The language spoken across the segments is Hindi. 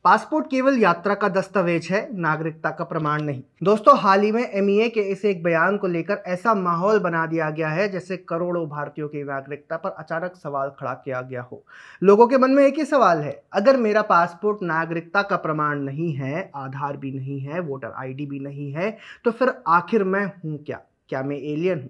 पासपोर्ट केवल यात्रा का दस्तावेज है, नागरिकता का प्रमाण नहीं। दोस्तों, हाल ही में एमईए के इस एक बयान को लेकर ऐसा माहौल बना दिया गया है जैसे करोड़ों भारतीयों की नागरिकता पर अचानक सवाल खड़ा किया गया हो। लोगों के मन में एक ही सवाल है, अगर मेरा पासपोर्ट नागरिकता का प्रमाण नहीं है, आधार भी नहीं है, वोटर आईडी भी नहीं है, तो फिर आखिर मैं हूं क्या? क्या मैं एलियन हूं?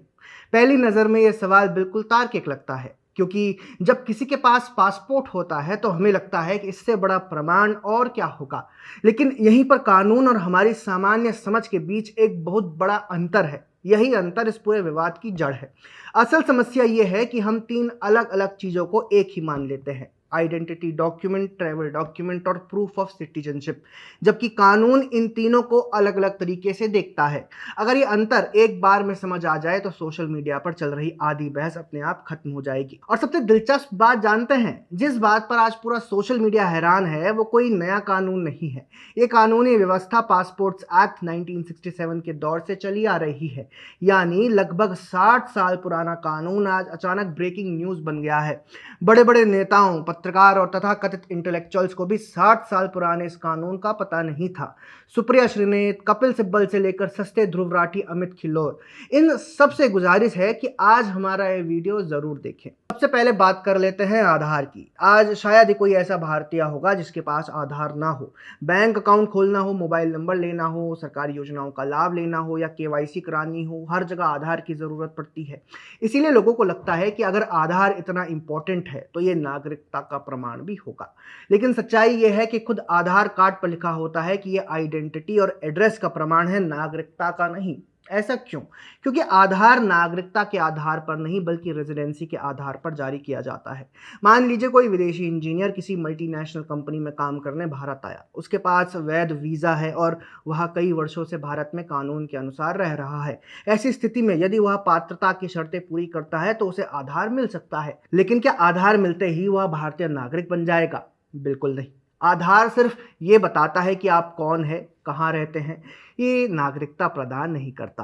पहली नजर में यह सवाल बिल्कुल तार्किक लगता है, क्योंकि जब किसी के पास पासपोर्ट होता है तो हमें लगता है कि इससे बड़ा प्रमाण और क्या होगा। लेकिन यहीं पर कानून और हमारी सामान्य समझ के बीच एक बहुत बड़ा अंतर है। यही अंतर इस पूरे विवाद की जड़ है। असल समस्या यह है कि हम तीन अलग अलग चीजों को एक ही मान लेते हैं: आइडेंटिटी डॉक्यूमेंट, ट्रैवल डॉक्यूमेंट और प्रूफ ऑफ सिटीजनशिप, जबकि कानून इन तीनों को अलग अलग तरीके से देखता है। अगर ये अंतर एक बार में समझ आ जाए तो सोशल मीडिया पर चल रही आधी बहस अपने आप खत्म हो जाएगी। और सबसे दिलचस्प बात जानते हैं, जिस बात पर आज पूरा सोशल मीडिया हैरान है वो कोई नया कानून नहीं है। ये कानूनी व्यवस्था पासपोर्ट्स एक्ट 1967 के दौर से चली आ रही है। यानी लगभग 60 साल पुराना कानून आज अचानक ब्रेकिंग न्यूज बन गया है। बड़े बड़े नेताओं, पत्रकार और तथाकथित इंटेलेक्चुअल्स को भी 60 साल पुराने इस कानून का पता नहीं था। सुप्रिया श्रीनेत, कपिल सिब्बल से लेकर सस्ते ध्रुव राठी, अमित खिल्लोर, इन सबसे गुजारिश है कि आज हमारा ये वीडियो जरूर देखें। सबसे पहले बात कर लेते हैं आधार की। आज शायद ही कोई ऐसा भारतीय होगा जिसके पास आधार ना हो। बैंक अकाउंट खोलना हो, मोबाइल नंबर लेना हो, सरकारी योजनाओं का लाभ लेना हो या केवाईसी करानी हो, हर जगह आधार की जरूरत पड़ती है। इसीलिए लोगों को लगता है कि अगर आधार इतना इंपॉर्टेंट है तो ये नागरिकता का प्रमाण भी होगा। लेकिन सच्चाई ये है कि खुद आधार कार्ड पर लिखा होता है कि ये आइडेंटिटी और एड्रेस का प्रमाण है, नागरिकता का नहीं। ऐसा क्यों? क्योंकि आधार नागरिकता के आधार पर नहीं बल्कि रेजिडेंसी के आधार पर जारी किया जाता है। मान लीजिए कोई विदेशी इंजीनियर किसी मल्टीनेशनल कंपनी में काम करने भारत आया। उसके पास वैध वीजा है और वह कई वर्षों से भारत में कानून के अनुसार रह रहा है। ऐसी स्थिति में यदि वह पात्रता की शर्तें पूरी करता है तो उसे आधार मिल सकता है। लेकिन क्या आधार मिलते ही वह भारतीय नागरिक बन जाएगा? बिल्कुल नहीं। आधार सिर्फ ये बताता है कि आप कौन है, कहाँ रहते हैं। ये नागरिकता प्रदान नहीं करता।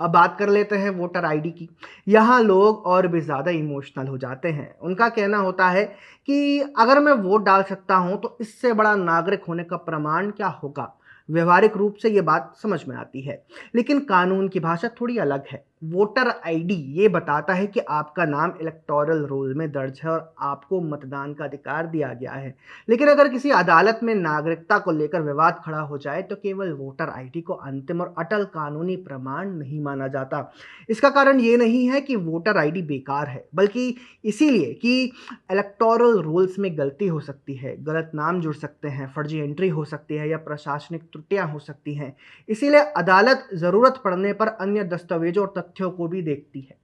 अब बात कर लेते हैं वोटर आईडी की। यहाँ लोग और भी ज़्यादा इमोशनल हो जाते हैं। उनका कहना होता है कि अगर मैं वोट डाल सकता हूँ तो इससे बड़ा नागरिक होने का प्रमाण क्या होगा। व्यवहारिक रूप से ये बात समझ में आती है, लेकिन कानून की भाषा थोड़ी अलग है। वोटर आईडी ये बताता है कि आपका नाम इलेक्टोरल रोल में दर्ज है और आपको मतदान का अधिकार दिया गया है। लेकिन अगर किसी अदालत में नागरिकता को लेकर विवाद खड़ा हो जाए तो केवल वोटर आईडी को अंतिम और अटल कानूनी प्रमाण नहीं माना जाता। इसका कारण ये नहीं है कि वोटर आईडी बेकार है, बल्कि इसीलिए कि इलेक्टोरल रोल्स में गलती हो सकती है, गलत नाम जुड़ सकते हैं, फर्जी एंट्री हो सकती है या प्रशासनिक त्रुटियां हो सकती हैं। इसीलिए अदालत जरूरत पड़ने पर अन्य दस्तावेजों और तथ्यों को भी देखती है।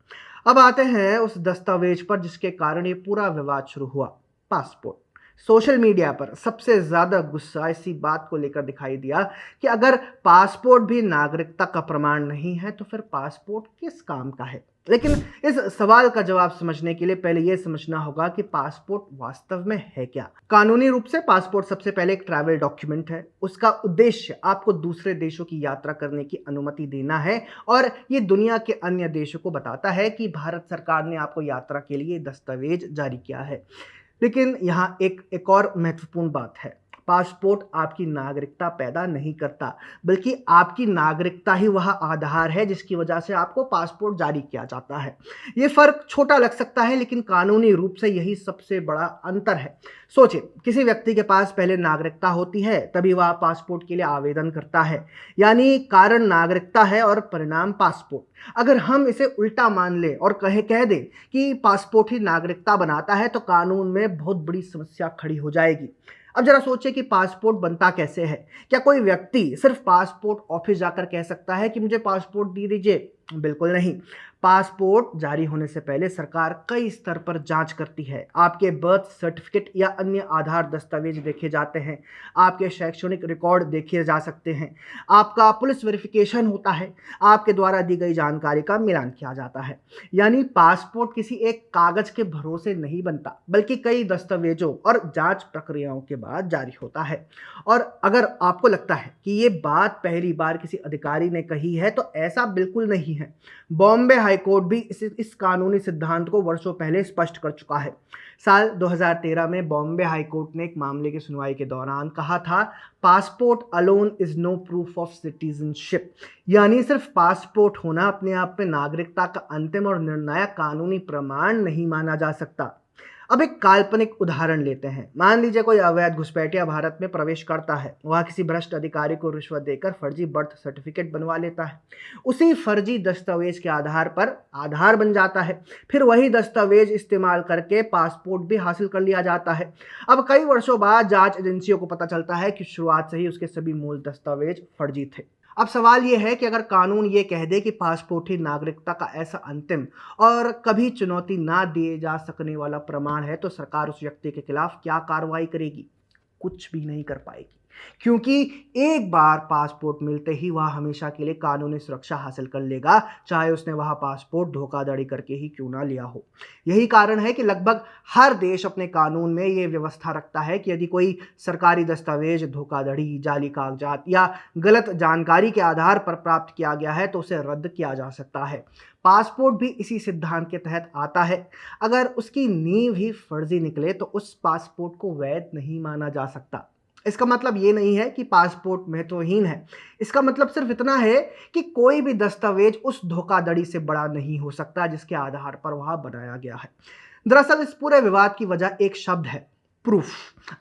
अब आते हैं उस दस्तावेज पर जिसके कारण ये पूरा विवाद शुरू हुआ: पासपोर्ट। सोशल मीडिया पर सबसे ज्यादा गुस्सा इसी बात को लेकर दिखाई दिया कि अगर पासपोर्ट भी नागरिकता का प्रमाण नहीं है तो फिर पासपोर्ट किस काम का है। लेकिन इस सवाल का जवाब समझने के लिए पहले यह समझना होगा कि पासपोर्ट वास्तव में है क्या। कानूनी रूप से पासपोर्ट सबसे पहले एक ट्रैवल डॉक्यूमेंट है। उसका उद्देश्य आपको दूसरे देशों की यात्रा करने की अनुमति देना है और ये दुनिया के अन्य देशों को बताता है कि भारत सरकार ने आपको यात्रा के लिए दस्तावेज जारी किया है। लेकिन यहाँ एक और महत्वपूर्ण बात है। पासपोर्ट आपकी नागरिकता पैदा नहीं करता, बल्कि आपकी नागरिकता ही वह आधार है जिसकी वजह से आपको पासपोर्ट जारी किया जाता है। ये फर्क छोटा लग सकता है, लेकिन कानूनी रूप से यही सबसे बड़ा अंतर है। सोचिए, किसी व्यक्ति के पास पहले नागरिकता होती है तभी वह पासपोर्ट के लिए आवेदन करता है। यानी कारण नागरिकता है और परिणाम पासपोर्ट। अगर हम इसे उल्टा मान लें और कह दें कि पासपोर्ट ही नागरिकता बनाता है तो कानून में बहुत बड़ी समस्या खड़ी हो जाएगी। अब जरा सोचिए कि पासपोर्ट बनता कैसे है। क्या कोई व्यक्ति सिर्फ पासपोर्ट ऑफिस जाकर कह सकता है कि मुझे पासपोर्ट दे दीजिए? बिल्कुल नहीं। पासपोर्ट जारी होने से पहले सरकार कई स्तर पर जांच करती है। आपके बर्थ सर्टिफिकेट या अन्य आधार दस्तावेज देखे जाते हैं, आपके शैक्षणिक रिकॉर्ड देखे जा सकते हैं, आपका पुलिस वेरिफिकेशन होता है, आपके द्वारा दी गई जानकारी का मिलान किया जाता है। यानी पासपोर्ट किसी एक कागज के भरोसे नहीं बनता, बल्कि कई दस्तावेजों और जांच प्रक्रियाओं के बाद जारी होता है। और अगर आपको लगता है कि ये बात पहली बार किसी अधिकारी ने कही है तो ऐसा बिल्कुल नहीं है। बॉम्बे हाईकोर्ट भी इस कानूनी सिद्धांत को वर्षों पहले स्पष्ट कर चुका है। साल 2013 में बॉम्बे हाईकोर्ट ने एक मामले की सुनवाई के दौरान कहा था, passport alone is no proof of citizenship, यानी सिर्फ पासपोर्ट होना अपने आप में नागरिकता का अंतिम और निर्णायक कानूनी प्रमाण नहीं माना जा सकता। अब एक काल्पनिक उदाहरण लेते हैं। मान लीजिए कोई अवैध घुसपैठिया भारत में प्रवेश करता है, वह किसी भ्रष्ट अधिकारी को रिश्वत देकर फर्जी बर्थ सर्टिफिकेट बनवा लेता है, उसी फर्जी दस्तावेज के आधार पर आधार बन जाता है, फिर वही दस्तावेज इस्तेमाल करके पासपोर्ट भी हासिल कर लिया जाता है। अब कई वर्षों बाद जांच एजेंसियों को पता चलता है कि शुरुआत से ही उसके सभी मूल दस्तावेज फर्जी थे। अब सवाल यह है कि अगर कानून ये कह दे कि पासपोर्ट ही नागरिकता का ऐसा अंतिम और कभी चुनौती ना दिए जा सकने वाला प्रमाण है, तो सरकार उस व्यक्ति के खिलाफ क्या कार्रवाई करेगी? कुछ भी नहीं कर पाएगी, क्योंकि एक बार पासपोर्ट मिलते ही वह हमेशा के लिए कानूनी सुरक्षा हासिल कर लेगा, चाहे उसने वह पासपोर्ट धोखाधड़ी करके ही क्यों ना लिया हो। यही कारण है कि लगभग हर देश अपने कानून में ये व्यवस्था रखता है कि यदि कोई सरकारी दस्तावेज धोखाधड़ी, जाली कागजात या गलत जानकारी के आधार पर प्राप्त किया गया है, तो उसे रद्द किया जा सकता है। पासपोर्ट भी इसी सिद्धांत के तहत आता है। अगर उसकी नींव ही फर्जी निकले तो उस पासपोर्ट को वैध नहीं माना जा सकता। इसका मतलब ये नहीं है कि पासपोर्ट महत्वहीन है। इसका मतलब सिर्फ इतना है कि कोई भी दस्तावेज उस धोखाधड़ी से बड़ा नहीं हो सकता जिसके आधार पर वह बनाया गया है। दरअसल इस पूरे विवाद की वजह एक शब्द है, प्रूफ।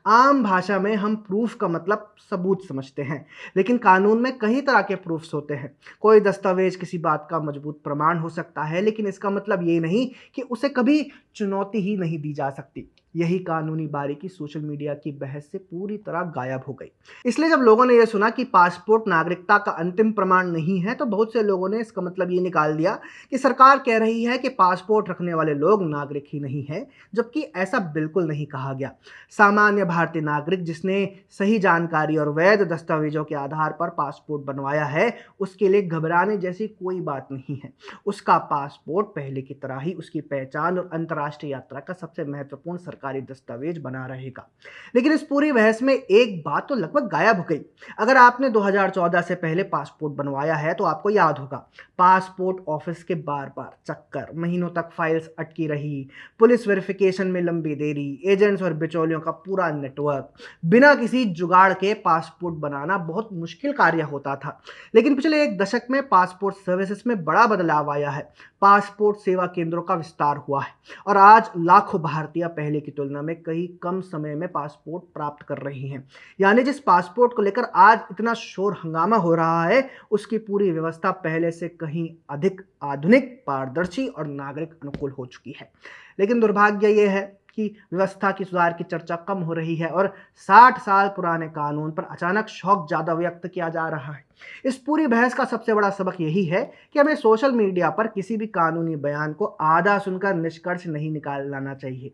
आम भाषा में हम प्रूफ का मतलब सबूत समझते हैं, लेकिन कानून में कई तरह के प्रूफ्स होते हैं। कोई दस्तावेज किसी बात का मजबूत प्रमाण हो सकता है, लेकिन इसका मतलब ये नहीं कि उसे कभी चुनौती ही नहीं दी जा सकती। यही कानूनी बारीकी सोशल मीडिया की बहस से पूरी तरह गायब हो गई। इसलिए जब लोगों ने यह सुना कि पासपोर्ट नागरिकता का अंतिम प्रमाण नहीं है, तो बहुत से लोगों ने इसका मतलब ये निकाल दिया कि सरकार कह रही है कि पासपोर्ट रखने वाले लोग नागरिक ही नहीं हैं, जबकि ऐसा बिल्कुल नहीं कहा गया। सामान्य भारतीय नागरिक जिसने सही जानकारी और वैध दस्तावेजों के आधार पर पासपोर्ट बनवाया है, उसके लिए घबराने जैसी कोई बात नहीं है। उसका पासपोर्ट पहले की तरह ही उसकी पहचान और अंतर्राष्ट्रीय यात्रा का सबसे महत्वपूर्ण सरकारी दस्तावेज बना रहेगा। लेकिन इस पूरी बहस में एक बात तो लगभग गायब हो गई। अगर आपने 2014 से पहले पासपोर्ट बनवाया है तो आपको याद होगा, पासपोर्ट ऑफिस के बार बार चक्कर, महीनों तक फाइल्स अटकी रही, पुलिस वेरिफिकेशन में लंबी देरी, एजेंट्स और बिचौलियों का पूरा नेटवर्क। बिना किसी जुगाड़ के पासपोर्ट बनाना बहुत मुश्किल कार्य होता था। लेकिन पिछले एक दशक में पासपोर्ट सर्विसेज में बड़ा बदलाव आया है। पासपोर्ट सेवा केंद्रों का विस्तार हुआ है और आज लाखों भारतीय पहले की तुलना में कई कम समय में पासपोर्ट प्राप्त कर रही हैं। यानी जिस पासपोर्ट को लेकर आज इतना शोर हंगामा हो रहा है, उसकी पूरी व्यवस्था पहले से कहीं अधिक आधुनिक, पारदर्शी और नागरिक अनुकूल हो चुकी है। लेकिन दुर्भाग्य यह है कि व्यवस्था की सुधार की चर्चा कम हो रही है और 60 साल पुराने कानून पर अचानक शौक ज्यादा व्यक्त किया जा रहा है। इस पूरी बहस का सबसे बड़ा सबक यही है कि हमें सोशल मीडिया पर किसी भी कानूनी बयान को आधा सुनकर निष्कर्ष नहीं निकाल लाना चाहिए।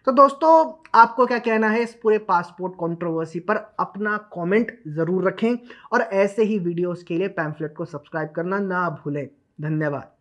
तो दोस्तों, आपको क्या कहना है इस पूरे पासपोर्ट कंट्रोवर्सी पर? अपना कमेंट जरूर रखें और ऐसे ही वीडियोस के लिए पैम्फलेट को सब्सक्राइब करना ना भूलें। धन्यवाद।